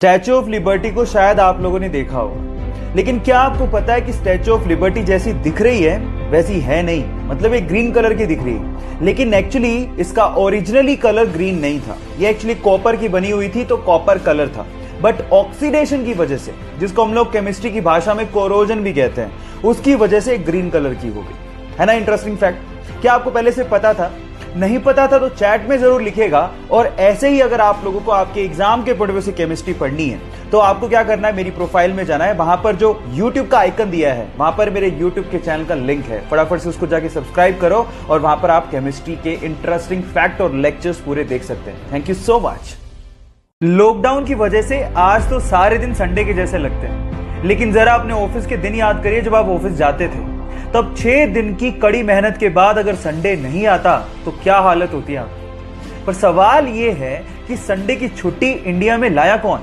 Statue of liberty को शायद आप लोगों ने देखा होगा, लेकिन क्या आपको पता है कि स्टैचू ऑफ लिबर्टी जैसी दिख रही है वैसी है नहीं। मतलब ये ग्रीन कलर की दिख रही है, लेकिन एक्चुअली इसका ओरिजिनली कलर ग्रीन नहीं था। ये एक्चुअली कॉपर की बनी हुई थी, तो कॉपर कलर था, बट ऑक्सीडेशन की वजह से, जिसको हम लोग केमिस्ट्री की भाषा में कोरोजन भी कहते हैं, उसकी वजह से ग्रीन कलर की हो गई। है ना इंटरेस्टिंग फैक्ट। क्या आपको पहले से पता था? नहीं पता था तो चैट में जरूर लिखेगा। और ऐसे ही अगर आप लोगों को आपके एग्जाम के पढ़वे से केमिस्ट्री पढ़नी है तो आपको क्या करना है, मेरी प्रोफाइल में जाना है। वहां पर जो YouTube का आइकन दिया है, वहां पर मेरे YouTube के चैनल का लिंक है, फटाफट से उसको जाके सब्सक्राइब करो और वहां पर आप केमिस्ट्री के इंटरेस्टिंग फैक्ट और लेक्चर्स पूरे देख सकते हैं। Thank you so much. Lockdown की वजह से आज तो सारे दिन संडे के जैसे लगते हैं, लेकिन जरा अपने ऑफिस के दिन याद करिए जब आप ऑफिस जाते थे। तब 6 दिन की कड़ी मेहनत के बाद अगर संडे नहीं आता तो क्या हालत होती है आपकी। पर सवाल यह है कि संडे की छुट्टी इंडिया में लाया कौन?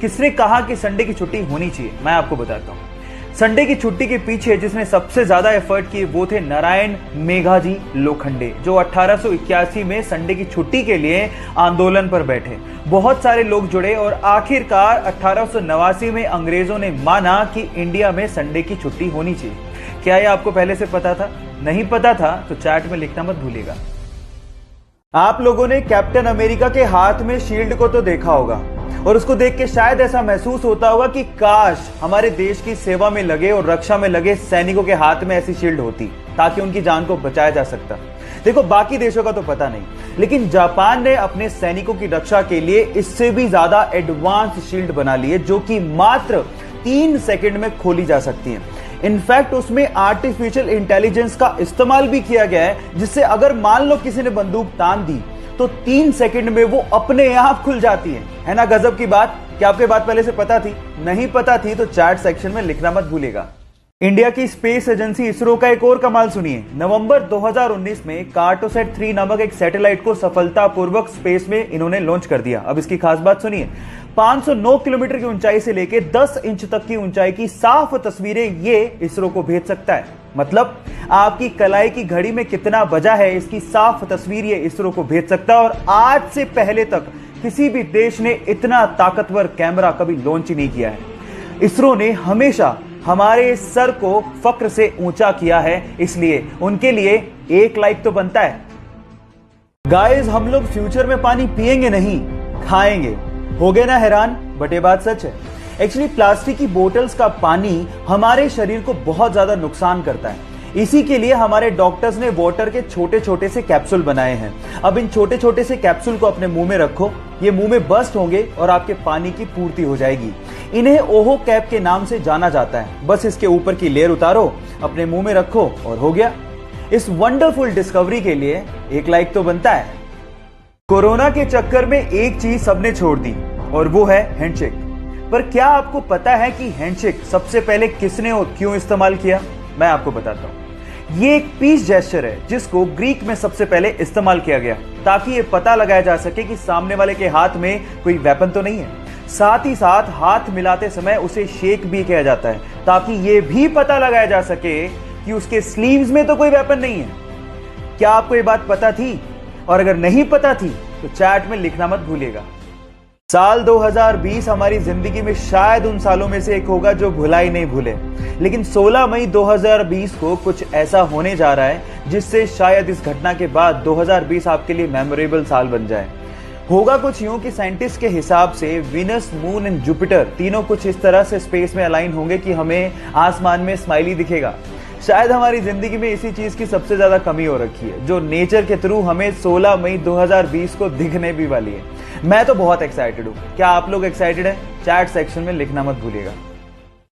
किसने कहा कि संडे की छुट्टी होनी चाहिए? मैं आपको बताता हूं। संडे की छुट्टी के पीछे जिसने सबसे ज्यादा एफर्ट किए वो थे नारायण मेघाजी लोखंडे, जो 1881 में संडे की छुट्टी के लिए आंदोलन पर बैठे। बहुत सारे लोग जुड़े और आखिरकार 1889 में अंग्रेजों ने माना कि इंडिया में संडे की छुट्टी होनी चाहिए। क्या ये आपको पहले से पता था? नहीं पता था तो चैट में लिखना मत भूलिएगा। आप लोगों ने कैप्टन अमेरिका के हाथ में शील्ड को तो देखा होगा और उसको देख के शायद ऐसा महसूस होता होगा कि काश हमारे देश की सेवा में लगे और रक्षा में लगे सैनिकों के हाथ में ऐसी शील्ड होती ताकि उनकी जान को बचाया जा सकता। देखो, बाकी देशों का तो पता नहीं, लेकिन जापान ने अपने सैनिकों की रक्षा के लिए इससे भी ज्यादा एडवांस शील्ड बना ली है, जो कि मात्र 3 सेकंड में खोली जा सकती है। इनफैक्ट उसमें आर्टिफिशियल इंटेलिजेंस का इस्तेमाल भी किया गया है, जिससे अगर मान लो किसी ने बंदूक तान दी तो 3 सेकंड में वो अपने आप खुल जाती है ना गजब की बात। क्या आपको बात पहले से पता थी? नहीं पता थी तो चैट सेक्शन में लिखना मत भूलिएगा। इंडिया की स्पेस एजेंसी इसरो का एक और कमाल सुनिए। नवंबर 2019 में कार्टोसैट 3 नामक एक सैटेलाइट को सफलतापूर्वक स्पेस में इन्होंने लॉन्च कर दिया। अब इसकी खास बात सुनिए। 509 किलोमीटर की ऊंचाई से लेकर 10 इंच तक की ऊंचाई की साफ तस्वीरें ये इसरो को भेज सकता है। मतलब आपकी कलाई की घड़ी में कितना बजा है, इसकी साफ तस्वीर ये इसरो को भेज सकता है। और आज से पहले तक किसी भी देश ने इतना ताकतवर कैमरा कभी लॉन्च नहीं किया है। इसरो ने हमेशा हमारे सर को फक्र से ऊंचा किया है, इसलिए उनके लिए एक लाइक तो बनता है। गाइस, हम लोग फ्यूचर में पानी पिएंगे नहीं, खाएंगे। हो गए ना हैरान? बट ये बात सच है। एक्चुअली प्लास्टिक की बोतल्स का पानी हमारे शरीर को बहुत ज्यादा नुकसान करता है। इसी के लिए हमारे डॉक्टर्स ने वाटर के छोटे छोटे से कैप्सूल बनाए हैं। अब इन छोटे छोटे से कैप्सूल को अपने मुंह में रखो, ये मुंह में बस्ट होंगे और आपके पानी की पूर्ति हो जाएगी। इन्हें ओहो कैप के नाम से जाना जाता है। बस इसके ऊपर की लेयर उतारो, अपने मुंह में रखो और हो गया। इस वंडरफुल डिस्कवरी के लिए एक लाइक तो बनता है। कोरोना के चक्कर में एक चीज सबने छोड़ दी और वो है हैंडशेक। पर क्या आपको पता है कि हैंडशेक सबसे पहले किसने और क्यों इस्तेमाल किया? मैं आपको बताता हूं। ये एक पीस जेस्चर है जिसको ग्रीक में सबसे पहले इस्तेमाल किया गया ताकि ये पता लगाया जा सके कि सामने वाले के हाथ में कोई वेपन तो नहीं है। साथ ही साथ हाथ मिलाते समय उसे शेक भी किया जाता है ताकि ये भी पता लगाया जा सके कि उसके स्लीव्स में तो कोई वेपन नहीं है। क्या आपको ये बात पता थी? और अगर नहीं पता थी तो चैट में लिखना मत भूलिएगा। साल 2020 हमारी जिंदगी में शायद उन सालों में से एक होगा जो भुला ही नहीं भूले। लेकिन 16 मई 2020 को कुछ ऐसा होने जा रहा है जिससे शायद इस घटना के बाद 2020 आपके लिए मेमोरेबल साल बन जाए। होगा कुछ यूं कि साइंटिस्ट के हिसाब से विनस, मून एंड जुपिटर तीनों कुछ इस तरह से स्पेस में अलाइन होंगे कि हमें आसमान में स्माइली दिखेगा। शायद हमारी जिंदगी में इसी चीज की सबसे ज्यादा कमी हो रखी है, जो नेचर के थ्रू हमें 16 मई 2020 को दिखने भी वाली है। मैं तो बहुत एक्साइटेड हूं। क्या आप लोग एक्साइटेड हैं? चैट सेक्शन में लिखना मत भूलिएगा।